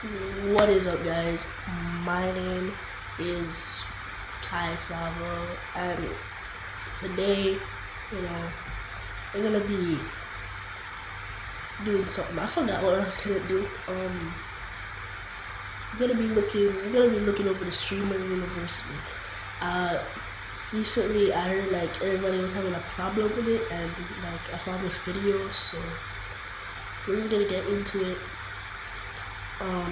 What is up, guys? My name is Kai Savo, and today, we're gonna be doing something. I forgot what I was gonna do. We're gonna be looking over the Streamer University. Uh, Recently I heard like everybody was having a problem with it, and like I found this video, so we're just gonna get into it.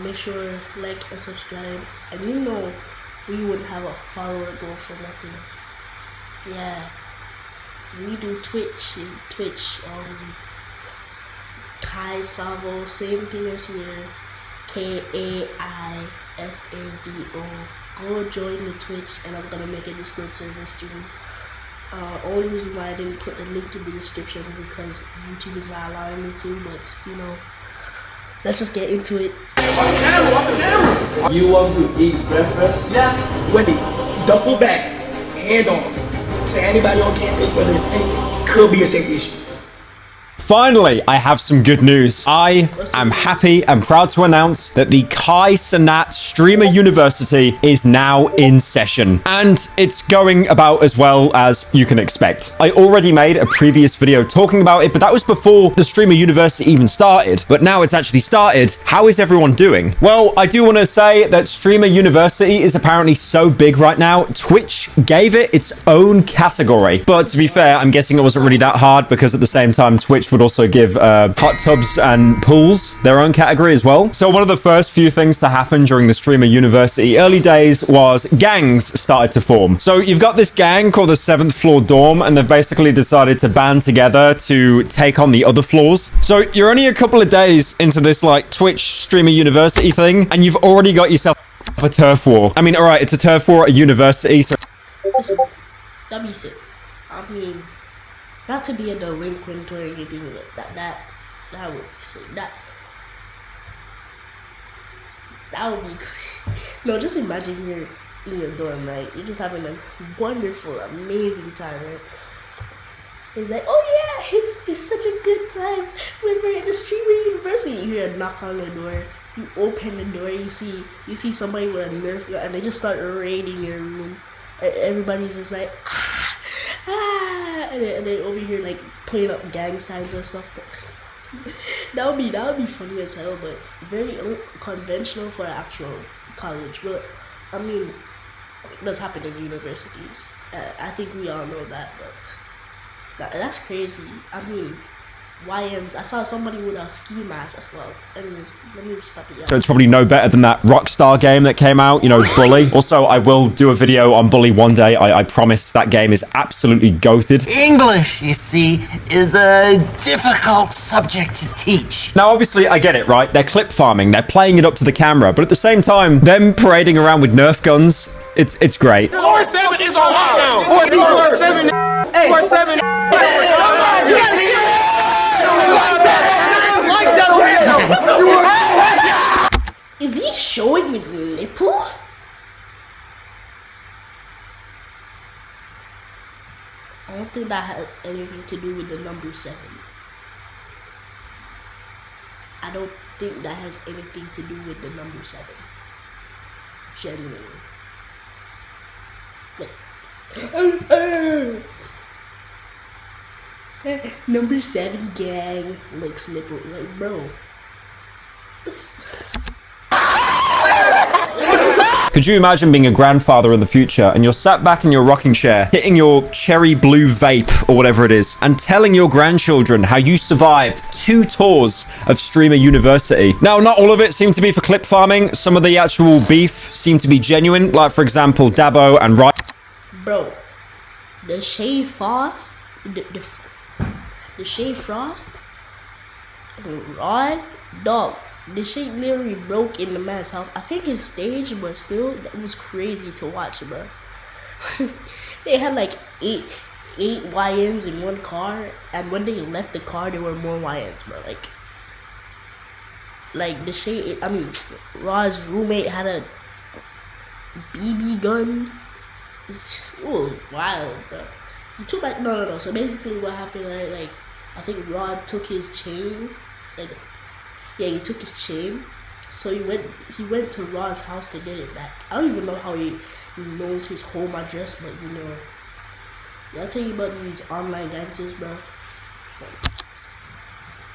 Make sure like and subscribe, and we wouldn't have a follower goal for nothing. Yeah, we do Twitch. Kai Savo, same thing as here. KAISAVO. Go join the Twitch, and I'm gonna make a Discord server soon. Only reason why I didn't put the link in the description is because YouTube is not allowing me to, but let's just get into it. You want to eat breakfast? Yeah. Wendy, duffel bag, hand off to anybody on campus, whether it's anything, could be a safety issue. Finally, I have some good news. I am happy and proud to announce that the Kai Cenat Streamer University is now in session, and it's going about as well as you can expect. I already made a previous video talking about it, but that was before the Streamer University even started. But now it's actually started. How is everyone doing? Well, I do want to say that Streamer University is apparently so big right now, Twitch gave it its own category. But to be fair, I'm guessing it wasn't really that hard, because at the same time, Twitch would also give hot tubs and pools their own category as well. So one of the first few things to happen during the Streamer University early days was gangs started to form. So you've got this gang called the 7th Floor Dorm, and they've basically decided to band together to take on the other floors. So you're only a couple of days into this like Twitch Streamer University thing, and you've already got yourself a turf war. I mean, all right, it's a turf war at a university, so Listen, that'd be sick. I mean, not to be a delinquent or anything, but that would be sick. That would be great. No, just imagine you're in your dorm, right? You're just having a wonderful, amazing time, right? It's like, oh yeah, it's such a good time. We're at the Streamer University. You hear a knock on the door. You open the door. You see somebody with a Nerf gun, and they just start raiding your room. Everybody's just like, and they over here like putting up gang signs and stuff. that would be funny as hell, but very unconventional for actual college. But I mean, it does happen in universities. I think we all know that, but that's crazy. I mean, YNs. I saw somebody with a ski mask as well. Anyways, let me just stop it. it's probably no better than that Rockstar game that came out, Bully. Also, I will do a video on Bully one day. I promise. That game is absolutely goated. English, you see, is a difficult subject to teach. Now, obviously, I get it, right? They're clip farming. They're playing it up to the camera. But at the same time, them parading around with Nerf guns, it's great. 4-7 is on lockdown. 4-7. 4-7. Is he showing his nipple? I don't think that had anything to do with the number 7. I don't think that has anything to do with the number 7. Genuinely. Like, number 7 gang, like nipple, like bro. Could you imagine being a grandfather in the future, and you're sat back in your rocking chair, hitting your cherry blue vape or whatever it is, and telling your grandchildren how you survived 2 tours of Streamer University? Now, not all of it seemed to be for clip farming. Some of the actual beef seemed to be genuine, like, for example, Dabo and Ryan. Bro, the Shea Frost, the Shea Frost, and Rod, dog. The shit literally broke in the man's house. I think it's staged, but still, that was crazy to watch, bro. They had like eight YNs in one car, and when they left the car, there were more YNs, bro. Like the shit. I mean, Rod's roommate had a BB gun. It was wild, bro. He took like no. So basically, what happened? Right, like I think Rod took his chain, like. Yeah, he took his chain, So he went to Ron's house to get it back. I don't even know how he knows his home address, but you know. I'll tell you about these online gangsters, bro.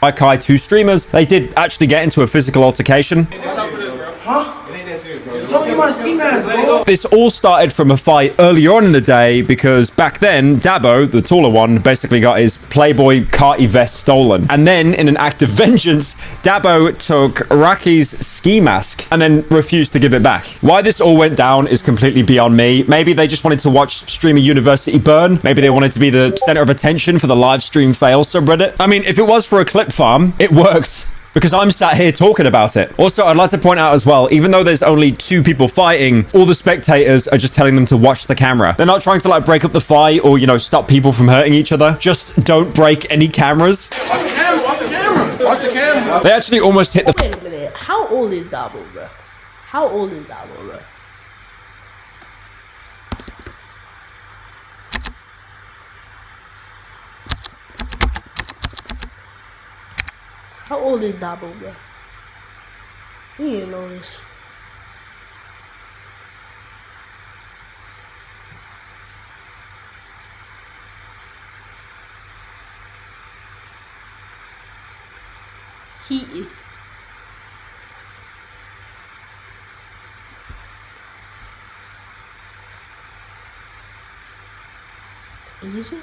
By Kai, two streamers, they did actually get into a physical altercation. This all started from a fight earlier on in the day because back then, Dabo, the taller one, basically got his Playboy Carti vest stolen. And then, in an act of vengeance, Dabo took Raki's ski mask and then refused to give it back. Why this all went down is completely beyond me. Maybe they just wanted to watch Streamer University burn. Maybe they wanted to be the center of attention for the live stream fail subreddit. I mean, if it was for a clip farm, it worked. Because I'm sat here talking about it. Also, I'd like to point out as well, even though there's only 2 people fighting, all the spectators are just telling them to watch the camera. They're not trying to like break up the fight or, you know, stop people from hurting each other. Just don't break any cameras. Watch the camera. Watch the camera. Watch the camera. They actually almost hit the... Wait a minute. How old is Dabo, bro? How old is Dabo, bro? How old is Dabo, bro? He didn't know this. He is. Is this it?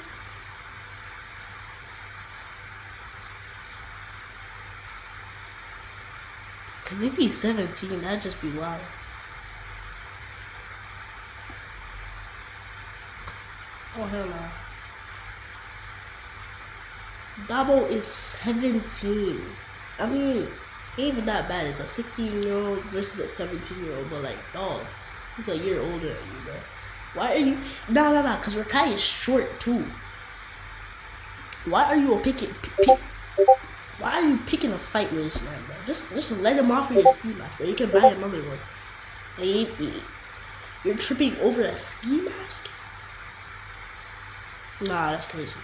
Cause if he's 17, that'd just be wild. Oh hell no. Dabo is 17. I mean, ain't even that bad. It's a 16-year-old versus a 17-year-old, but like, dog, he's a year older than you, bro. Why are you? Nah. Cause Rakai is short too. Why are you pick? Why are you picking a fight with this man, bro? Just let him off of your ski mask, bro. You can buy another one. You're tripping over a ski mask? Nah, that's crazy.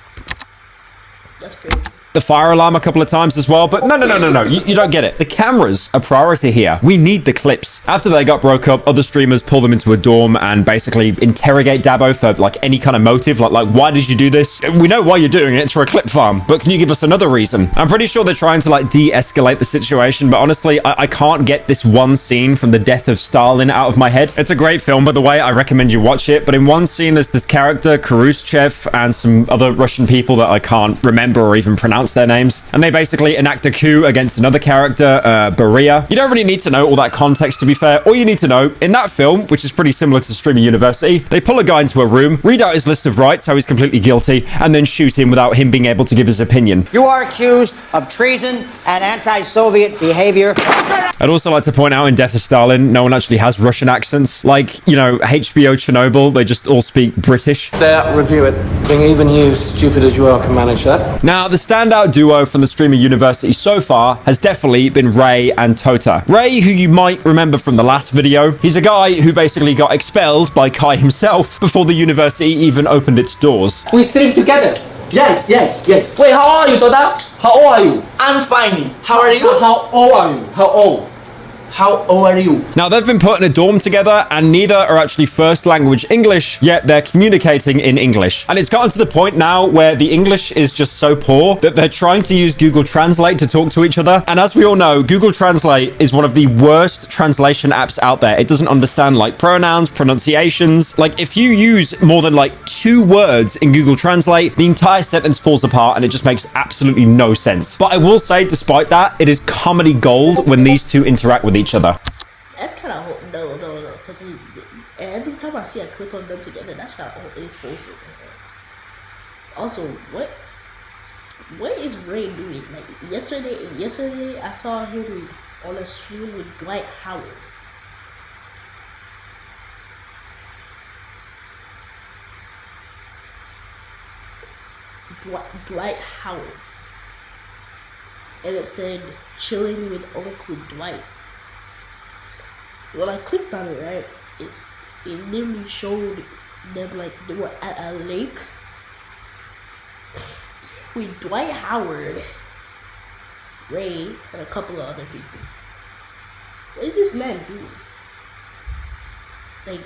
That's crazy. The fire alarm a couple of times as well, but no. You don't get it. The cameras are priority here. We need the clips. After they got broke up, other streamers pull them into a dorm and basically interrogate Dabo for like any kind of motive, like why did you do this? We know why you're doing it. It's for a clip farm, but can you give us another reason? I'm pretty sure they're trying to like de-escalate the situation, but honestly, I can't get this one scene from the death of Stalin out of my head. It's a great film, by the way. I recommend you watch it, but in one scene, there's this character, Khrushchev, and some other Russian people that I can't remember or even pronounce their names, and they basically enact a coup against another character, Beria. You don't really need to know all that context, to be fair. All you need to know, in that film, which is pretty similar to Streamer University, they pull a guy into a room, read out his list of rights, how he's completely guilty, and then shoot him without him being able to give his opinion. You are accused of treason and anti-Soviet behavior. I'd also like to point out in Death of Stalin, no one actually has Russian accents. Like, you know, HBO Chernobyl, they just all speak British. There, review it. I think even you, stupid as you are, can manage that. Now, the standout duo from the Streamer University so far has definitely been Ray and Tota. Ray, who you might remember from the last video, he's a guy who basically got expelled by Kai himself before the university even opened its doors. We stream together. Yes. Wait, how old are you, Tota? How old are you? I'm fine. How are you? How old are you? How old? How old are you? Now, they've been put in a dorm together, and neither are actually first language English, yet they're communicating in English. And it's gotten to the point now where the English is just so poor that they're trying to use Google Translate to talk to each other. And as we all know, Google Translate is one of the worst translation apps out there. It doesn't understand like pronouns, pronunciations. Like if you use more than like 2 words in Google Translate, the entire sentence falls apart and it just makes absolutely no sense. But I will say, despite that, it is comedy gold when these two interact with each other. That's kind of no, because every time I see a clip of them together, that's kind of explosive. Also, what is Ray doing? Like yesterday I saw him on a stream with Dwight Howard. Dwight Howard, and it said chilling with Uncle Dwight. When I clicked on it, right, it literally showed them like they were at a lake with Dwight Howard, Ray, and a couple of other people. What is this man doing? Like,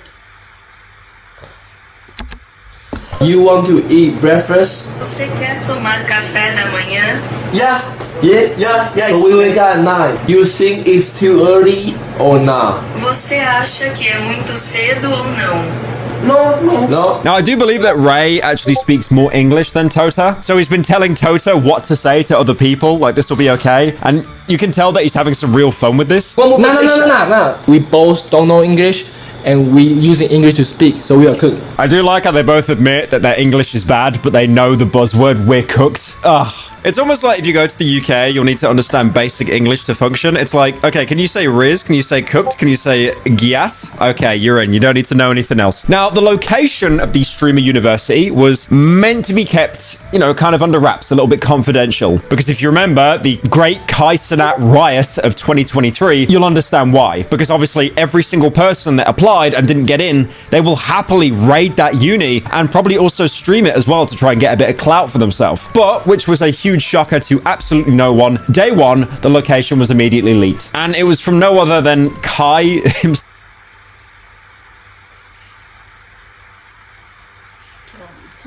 You want to eat breakfast? Você quer tomar café da manhã? Yeah. Yes. So we wake up at 9. You think it's too early or not? Você acha que é muito cedo ou não? No? Now, I do believe that Ray actually speaks more English than Tota. So he's been telling Tota what to say to other people, like this will be okay. And you can tell that he's having some real fun with this. No. We both don't know English, and we using English to speak, so we are cooked. I do like how they both admit that their English is bad, but they know the buzzword, we're cooked. Ugh. It's almost like if you go to the UK, you'll need to understand basic English to function. It's like, okay, can you say Riz? Can you say cooked? Can you say Giat? Okay, you're in. You don't need to know anything else. Now, the location of the Streamer University was meant to be kept, you know, kind of under wraps, a little bit confidential. Because if you remember the great Kai Cenat riot of 2023, you'll understand why. Because obviously every single person that applied and didn't get in, they will happily raid that uni and probably also stream it as well to try and get a bit of clout for themselves. But, which was a huge shocker to absolutely no one, day one, the location was immediately leaked. And it was from no other than Kai himself.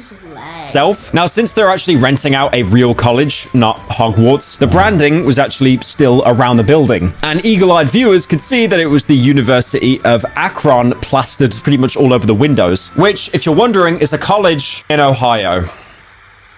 just lag. Now, since they're actually renting out a real college, not Hogwarts, the branding was actually still around the building. And eagle-eyed viewers could see that it was the University of Akron plastered pretty much all over the windows, which, if you're wondering, is a college in Ohio.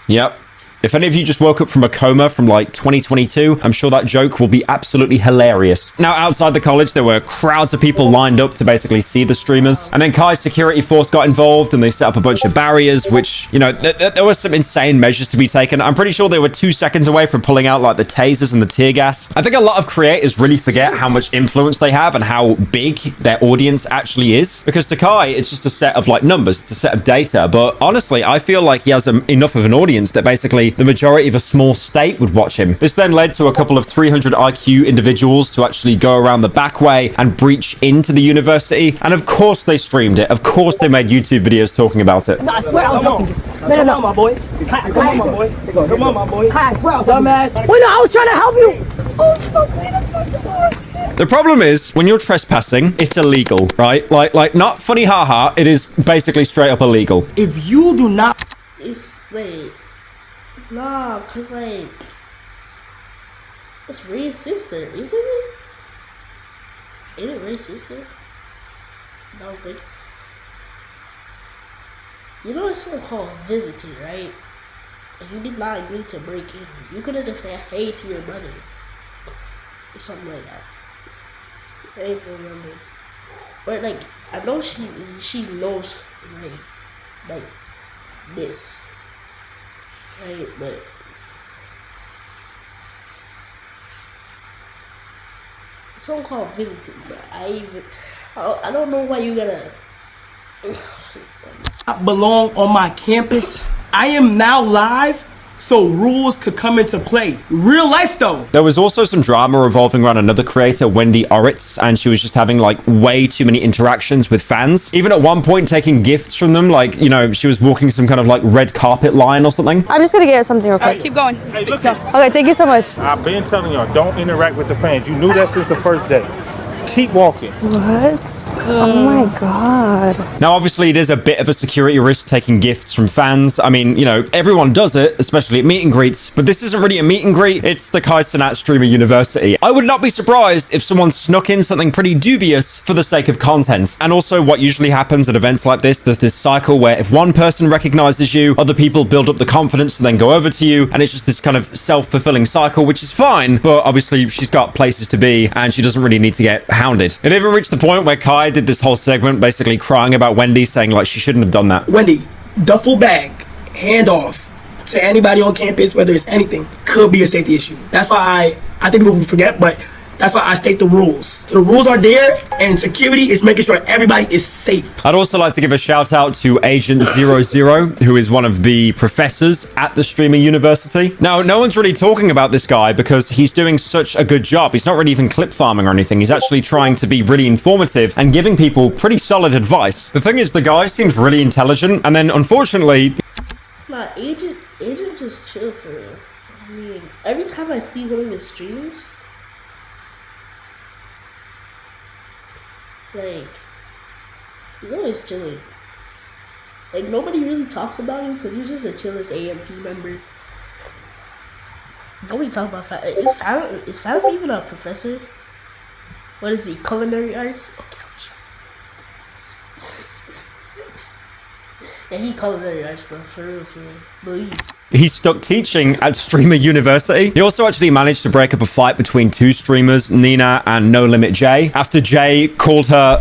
Yep. If any of you just woke up from a coma from like 2022, I'm sure that joke will be absolutely hilarious. Now, outside the college, there were crowds of people lined up to basically see the streamers. And then Kai's security force got involved and they set up a bunch of barriers, which, you know, there were some insane measures to be taken. I'm pretty sure they were 2 seconds away from pulling out like the tasers and the tear gas. I think a lot of creators really forget how much influence they have and how big their audience actually is. Because to Kai, it's just a set of like numbers, it's a set of data. But honestly, I feel like he has enough of an audience that basically the majority of a small state would watch him. This then led to a couple of 300 IQ individuals to actually go around the back way and breach into the university. And of course they streamed it. Of course they made YouTube videos talking about it. No, I swear I was helping you. No, Come on, my boy. Come on, my boy. Come on, my boy. I swear I was Dumbass. Wait, no, I was trying to help you. Oh, fuck me, the fucking shit. The problem is, when you're trespassing, it's illegal, right? Like not funny haha, it is basically straight up illegal. If you do not... It's like, nah, cause like, it's Ray's sister, isn't it? Ain't it Ray's sister? No, but you know it's something called visiting, right? And you did not agree to break in. You could have just said hey to your brother or something like that. I ain't remember. But like, I know she knows Ray, like this, right? But it's something called visiting. But I don't know why you gotta. I belong on my campus. I am now live, so rules could come into play. Real life, though. There was also some drama revolving around another creator, Wendy Oritz, and she was just having like way too many interactions with fans. Even at one point taking gifts from them, like, you know, she was walking some kind of like red carpet line or something. I'm just gonna get something real quick. Keep going. Hey, look Okay, thank you so much. I've been telling y'all, don't interact with the fans. You knew that since the first day. Keep walking. What? Oh my god. Now, obviously, it is a bit of a security risk taking gifts from fans. I mean, you know, everyone does it, especially at meet and greets, but this isn't really a meet and greet. It's the Kai Cenat Streamer University. I would not be surprised if someone snuck in something pretty dubious for the sake of content. And also, what usually happens at events like this, there's this cycle where if one person recognizes you, other people build up the confidence to then go over to you, and it's just this kind of self-fulfilling cycle, which is fine, but obviously she's got places to be, and she doesn't really need to get hounded. It even reached the point where Kai did this whole segment basically crying about Wendy, saying like she shouldn't have done that. Wendy, duffel bag, hand off to anybody on campus, whether it's anything, could be a safety issue. That's why I think people forget, but that's why I state the rules. So the rules are there, and security is making sure everybody is safe. I'd also like to give a shout out to Agent 00, who is one of the professors at the Streamer University. Now, no one's really talking about this guy because he's doing such a good job. He's not really even clip farming or anything. He's actually trying to be really informative and giving people pretty solid advice. The thing is, the guy seems really intelligent, and then unfortunately... Nah, Agent just chill for real. I mean, every time I see one of his streams, Like, he's always chilling. Like, nobody really talks about him because he's just a chillest AMP member. Nobody talk about is Fallon even a professor? What is he? Culinary arts? Okay. Yeah, he culinary arts, bro. For real, believe. He stuck teaching at Streamer University. He also actually managed to break up a fight between two streamers, Nina and No Limit Jay, after Jay called her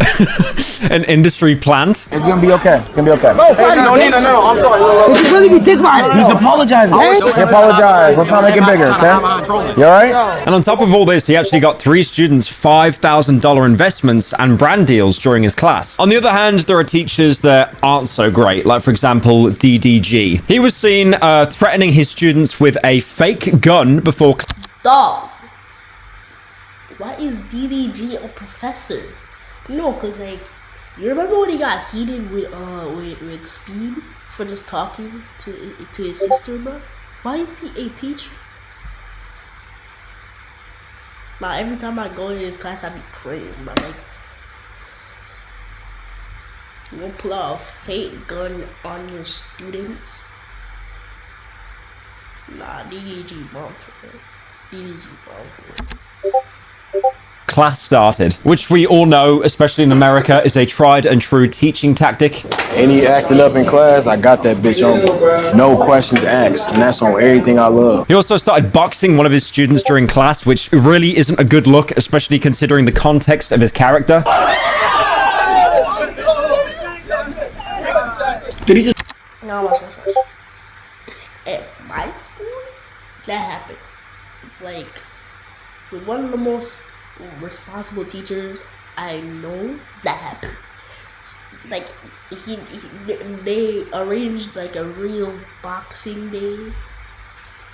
an industry plant. It's gonna be okay. It's gonna be okay. No, Nina, no, I'm sorry. You should really be dick riding. He's apologizing. He apologized. Let's not make it bigger, okay? You alright? And on top of all this, he actually got 3 students $5,000 investments and brand deals during his class. On the other hand, there are teachers that aren't so great, like for example, DDG. He was seen threatening his students with a fake gun before... Dog. Why is DDG a professor? No, cause like, you remember when he got heated with Speed for just talking to his sister, bro? Why is he a teacher? Now every time I go to his class, I be praying, but like, you won't pull out a fake gun on your students. Nah, DDG bomb for it. DDG bomb for it. class started, which we all know, especially in America, is a tried and true teaching tactic. Any acting up in class, I got that bitch on. No questions asked, and that's on everything I love. He also started boxing one of his students during class, which really isn't a good look, especially considering the context of his character. Did he just... No, watch. At my school, that happened. Like, with one of the most responsible teachers I know, that happened. Like, they arranged like a real boxing day,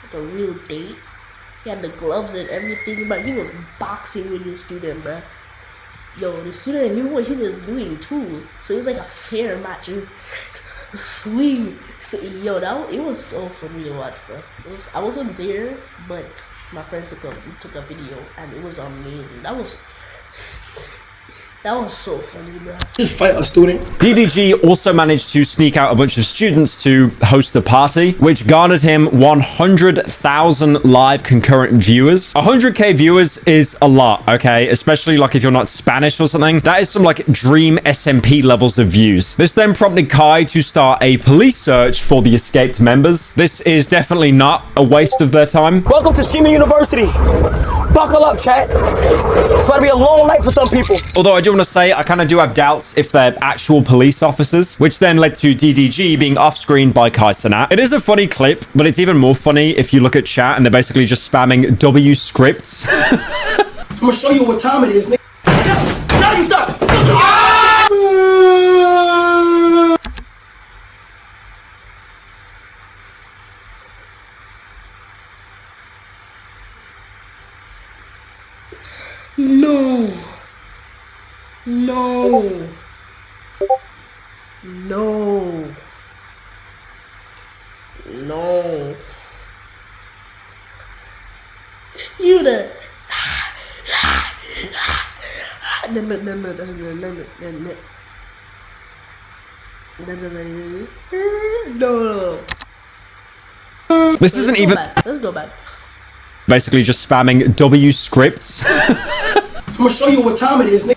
like a real date. He had the gloves and everything, but he was boxing with his student, bruh. Yo, the student knew what he was doing too, so it was like a fair match. Swing. So, yo, it was so funny to watch, bro. I wasn't there, but my friend took a video, and it was amazing. That was so funny, bro. Just fight a student. DDG also managed to sneak out a bunch of students to host a party, which garnered him 100,000 live concurrent viewers. 100k viewers is a lot, okay? Especially like if you're not Spanish or something. That is some like dream SMP levels of views. This then prompted Kai to start a police search for the escaped members. This is definitely not a waste of their time. Welcome to Streamer University. Buckle up, chat. It's about to be a long night for some people. Although I do want to say, I kind of do have doubts if they're actual police officers, which then led to DDG being off-screen by Kai Cenat. It is a funny clip, but it's even more funny if you look at chat and they're basically just spamming W scripts. I'm gonna show you what time it is, nigga. Now you stop. No. You there. No. This isn't even... Let's go back. Basically just spamming W scripts. I'm gonna show you what time it is, nigga.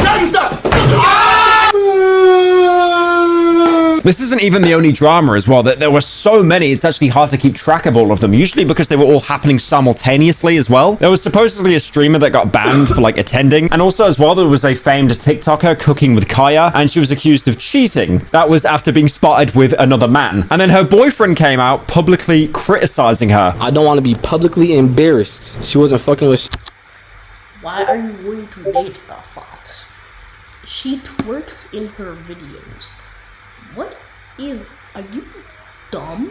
Now you stop. This isn't even the only drama as well. There were so many, it's actually hard to keep track of all of them, usually because they were all happening simultaneously as well. There was supposedly a streamer that got banned for like attending, and also as well there was a famed TikToker cooking with Kaya, and she was accused of cheating. That was after being spotted with another man. And then her boyfriend came out publicly criticizing her. I don't want to be publicly embarrassed. She wasn't fucking with... Why are you going to date a thought? She twerks in her videos. What is... Are you dumb?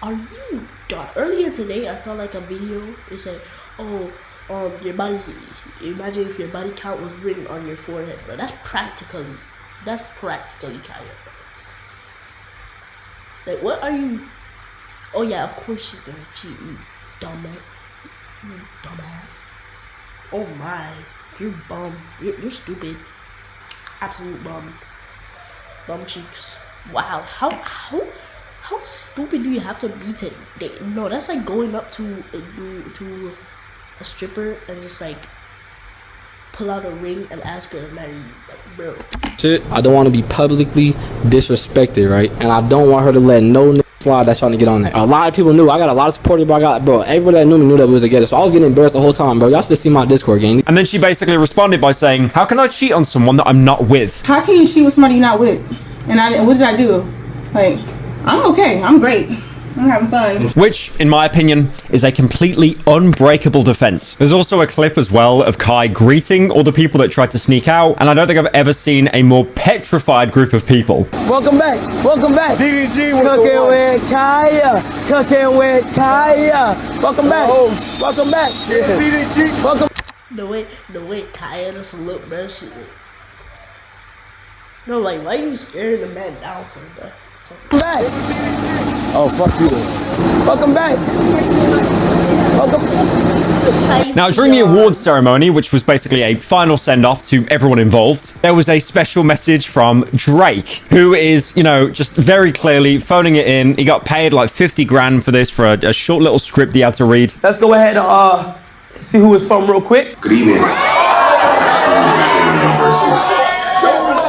Are you dumb? Earlier today, I saw like a video. It said, oh, your body... Imagine if your body count was written on your forehead, bro. That's practically Kaya. Like, what are you... Oh yeah, of course she's gonna cheat, you dumbass. You dumbass. Oh my, you're bum. You're stupid. Absolute bum. Bum cheeks. Wow, how stupid do you have to be to date? No, that's like going up to a stripper and just like pull out a ring and ask her to marry you. Like, bro. Shit, I don't want to be publicly disrespected, right? And I don't want her to let no slide that's trying to get on there. A lot of people knew. I got a lot of supporters, but everybody that knew me knew that we was together. So I was getting embarrassed the whole time, bro. Y'all should have seen my Discord game. And then she basically responded by saying, how can I cheat on someone that I'm not with? How can you cheat with somebody you're not with? And what did I do? Like, I'm okay. I'm great. I'm having fun. Which, in my opinion, is a completely unbreakable defense. There's also a clip as well of Kai greeting all the people that tried to sneak out, and I don't think I've ever seen a more petrified group of people. Welcome back. Welcome back. DDG, cooking with Kaya. Cooking with Kaya. Welcome back. Welcome back. DDG. Welcome. The way Kaya just looked, bro. She's like, no, like, why are you staring the man down for, bro? Back. Oh, fuck you. Welcome back. Welcome. Now, during the awards ceremony, which was basically a final send-off to everyone involved, there was a special message from Drake, who is, you know, just very clearly phoning it in. He got paid like 50 grand for this, for a short little script he had to read. Let's go ahead and see who it's from real quick. Good evening.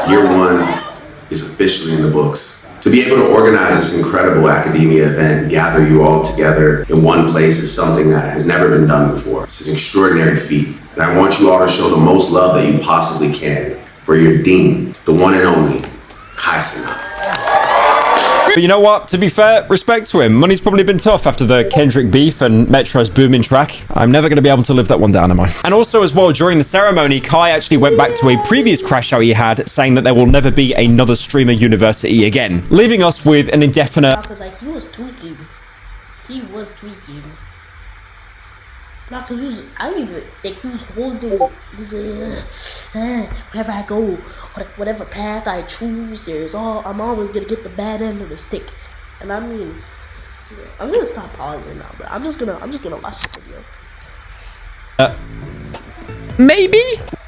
Year one is officially in the books. To be able to organize this incredible academia event and gather you all together in one place is something that has never been done before. It's an extraordinary feat. And I want you all to show the most love that you possibly can for your dean, the one and only Kai Cenat. But you know what? To be fair, respect to him. Money's probably been tough after the Kendrick beef and Metro's booming track. I'm never going to be able to live that one down, am I? And also as well, during the ceremony, Kai actually went back to a previous crash out he had, saying that there will never be another streamer university again, leaving us with an indefinite... Because, like, he was tweaking. He was tweaking. Nah, because I don't even think he was holding, he was like, wherever I go, whatever path I choose, I'm always gonna get the bad end of the stick. And I mean, I'm gonna stop pausing now, bro. I'm just gonna watch the video. Maybe?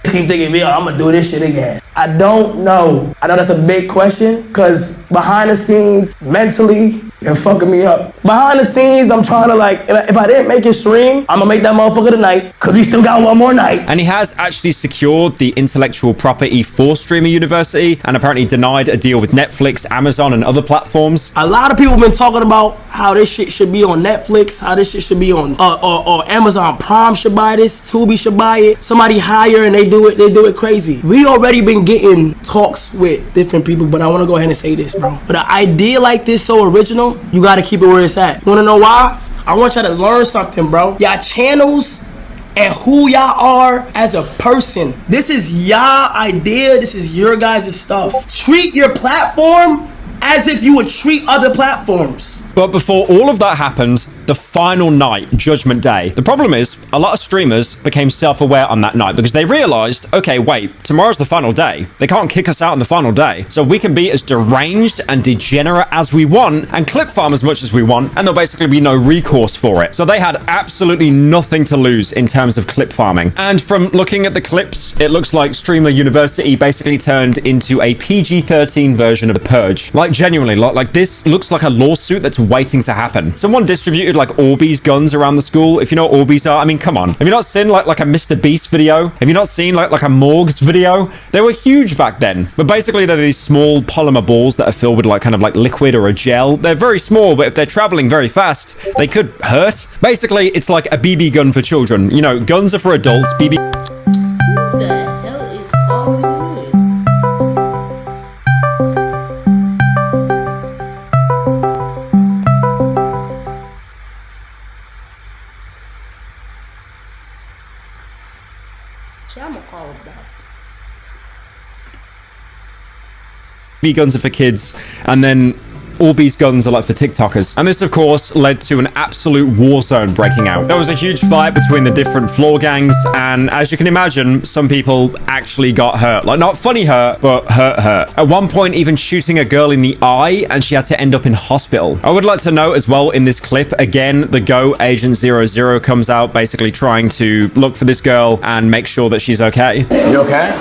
Keep thinking, me, I'm gonna do this shit again. I don't know. I know that's a big question, because behind the scenes, mentally, you're fucking me up. Behind the scenes, I'm trying to, like, if I didn't make it stream, I'm gonna make that motherfucker tonight, because we still got one more night. And he has actually secured the intellectual property for Streamer University, and apparently denied a deal with Netflix, Amazon, and other platforms. A lot of people have been talking about how this shit should be on Netflix, how this shit should be on, or Amazon Prime should buy this, Tubi should buy it, somebody hire and they do it crazy. We already been getting talks with different people, but I want to go ahead and say this, bro. But an idea like this so original, you got to keep it where it's at. You want to know why? I want y'all to learn something, bro. Y'all channels and who y'all are as a person. This is y'all idea. This is your guys' stuff. Treat your platform as if you would treat other platforms. But before all of that happened, the final night, Judgment Day. The problem is, a lot of streamers became self-aware on that night because they realized, okay, wait, tomorrow's the final day. They can't kick us out on the final day. So we can be as deranged and degenerate as we want and clip farm as much as we want, and there'll basically be no recourse for it. So they had absolutely nothing to lose in terms of clip farming. And from looking at the clips, it looks like Streamer University basically turned into a PG-13 version of The Purge. Like, genuinely, like this looks like a lawsuit that's waiting to happen. Someone distributed like Orbeez guns around the school. If you know what Orbeez are, I mean, come on. Have you not seen like a Mr. Beast video? Have you not seen like a Morgs video? They were huge back then. But basically, they're these small polymer balls that are filled with like kind of like liquid or a gel. They're very small, but if they're traveling very fast, they could hurt. Basically, it's like a BB gun for children. You know, guns are for adults. BB. Who the hell is calling me? I'm gonna call him back. BB guns are for kids, and then all these guns are like for TikTokers. And this, of course, led to an absolute war zone breaking out. There was a huge fight between the different floor gangs, and as you can imagine, some people actually got hurt. Like, not funny hurt, but hurt. At one point, even shooting a girl in the eye, and she had to end up in hospital. I would like to note as well in this clip, again, the Go Agent 00 comes out basically trying to look for this girl and make sure that she's okay. You okay?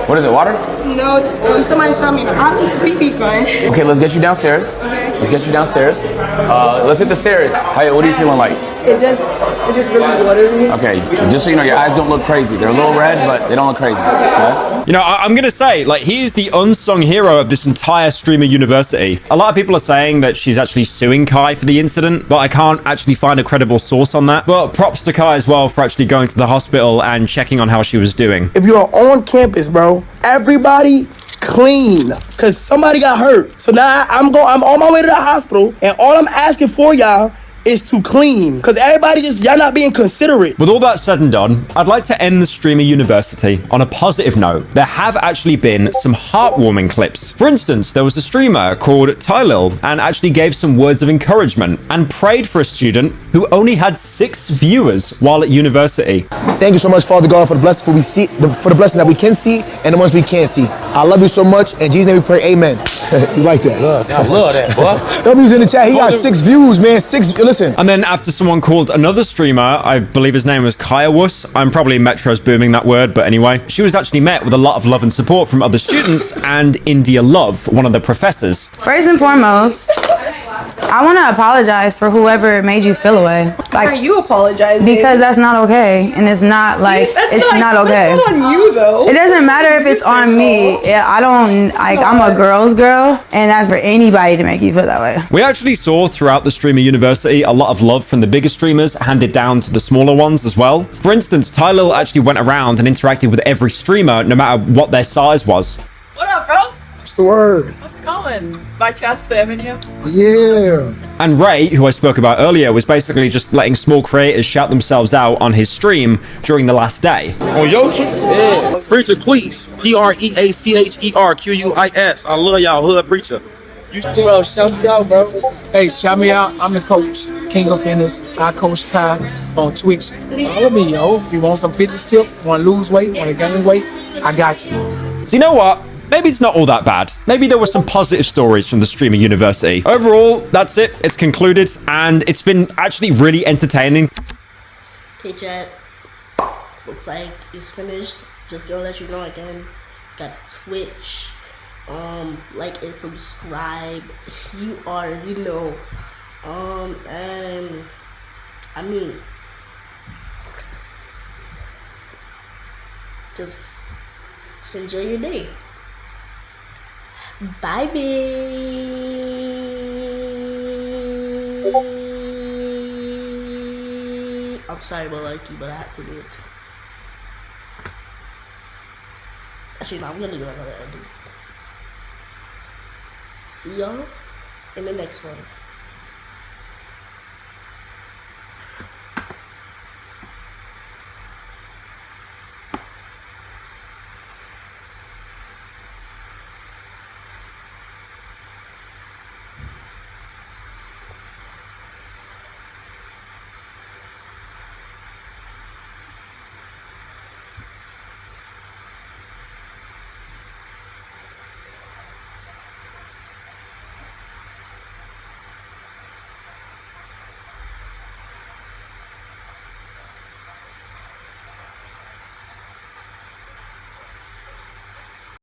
What is it, water? No, somebody shot me a pee gun. Okay, let's get you downstairs. Okay. Let's get you downstairs. Let's hit the stairs. Hey, what are you feeling like? It just really watered me. Okay, just so you know, your eyes don't look crazy. They're a little red, but they don't look crazy. Okay? You know, I'm going to say, like, he is the unsung hero of this entire streamer university. A lot of people are saying that she's actually suing Kai for the incident, but I can't actually find a credible source on that. But props to Kai as well for actually going to the hospital and checking on how she was doing. If you're on campus, bro, everybody clean, cause somebody got hurt. So now I'm on my way to the hospital, and all I'm asking for y'all is to clean, because everybody y'all not being considerate. With all that said and done, I'd like to end the Streamer University on a positive note. There have actually been some heartwarming clips. For instance, there was a streamer called Tylil and actually gave some words of encouragement and prayed for a student who only had 6 viewers while at university. Thank you so much, Father God, for the blessing for the blessing that we can see and the ones we can't see. I love you so much. In Jesus' name we pray, amen. You like that? I love that, boy. W's in the chat. He got 6 views, man. 6. Listen. And then after someone called another streamer, I believe his name was Kaiawus. I'm probably Metro's booming that word, but anyway. She was actually met with a lot of love and support from other students and India Love, one of the professors. First and foremost, I want to apologize for whoever made you feel away. Why are you apologizing? Because that's not okay, and it's not like it's not okay. That's not on you though. It doesn't matter if it's on me. I don't like. I'm a girl's girl, and that's for anybody to make you feel that way. We actually saw throughout the Streamer University a lot of love from the bigger streamers handed down to the smaller ones as well. For instance, Tylil actually went around and interacted with every streamer, no matter what their size was. What up, bro? What's the word? What's going? My chat's spamming you. Yeah. And Ray, who I spoke about earlier, was basically just letting small creators shout themselves out on his stream during the last day. Oh, yo, yeah. Preacher Queez. Preacherquis. I love y'all, hood preacher. Bro, shout me out, bro. Hey, shout me out. I'm the coach, King of Fitness. I coach Kai on Twitch. Follow me, yo. If you want some fitness tips, want to lose weight, want to gain weight, I got you. So you know what? Maybe it's not all that bad. Maybe there were some positive stories from the Streamer University. Overall, that's it. It's concluded, and it's been actually really entertaining. Okay, chat. Looks like it's finished. Just gonna let you know again. Got Twitch. Like and subscribe. You already know. And I mean, just enjoy your day. Bye, babe. I'm sorry about Lucky, but I had to do it. Actually, no, I'm gonna do another ending. See y'all in the next one.